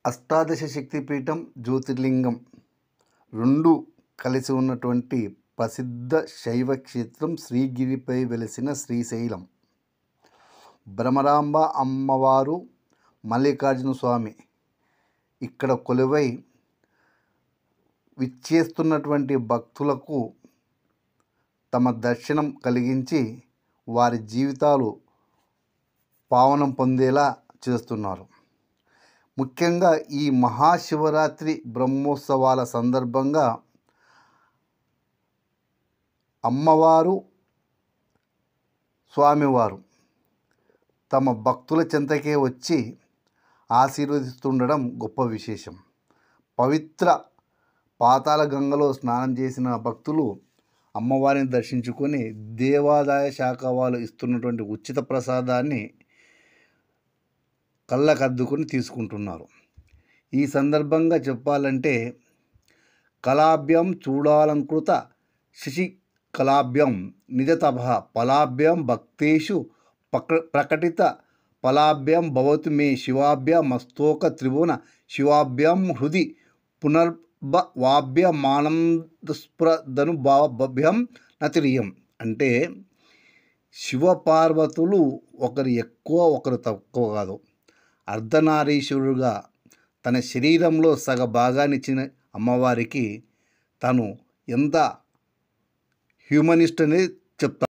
అష్టాదశ శక్తిపీఠం జ్యోతిర్లింగం రెండు కలిసి ఉన్నటువంటి ప్రసిద్ధ శైవ క్షేత్రం శ్రీగిరిపై వెలిసిన శ్రీశైలం. భ్రమరాంబ అమ్మవారు, మల్లికార్జున స్వామి ఇక్కడ కొలువై విచ్చేస్తున్నటువంటి భక్తులకు తమ దర్శనం కలిగించి వారి జీవితాలు పావనం పొందేలా చేస్తున్నారు. ముఖ్యంగా ఈ మహాశివరాత్రి బ్రహ్మోత్సవాల సందర్భంగా అమ్మవారు, స్వామివారు తమ భక్తుల చెంతకే వచ్చి ఆశీర్వదిస్తుండడం గొప్ప విశేషం. పవిత్ర పాతాళ గంగలో స్నానం చేసిన భక్తులు అమ్మవారిని దర్శించుకొని దేవాదాయ శాఖ వాళ్ళు ఇస్తున్నటువంటి ఉచిత ప్రసాదాన్ని కళ్ళకద్దుకొని తీసుకుంటున్నారు. ఈ సందర్భంగా చెప్పాలంటే కళాభ్యం చూడాలంకృత శశికళాభ్యం నిజతప ఫలాభ్యం భక్తేషు ప్రకటిత ఫలాభ్యం భవతు మే శివాభ్యం మస్తోక త్రిభువన శివాభ్యం హృది పునర్భవాభ్యమానందస్ఫురదనుభాభ్యం నతిరియం. అంటే శివపార్వతులు ఒకరు ఎక్కువ ఒకరు తక్కువ కాదు. అర్ధనారీశ్వరుడుగా తన శరీరంలో సగ భాగాన్ని ఇచ్చిన అమ్మవారికి తను ఎంత హ్యూమనిస్ట్ అనేది చెప్తాను.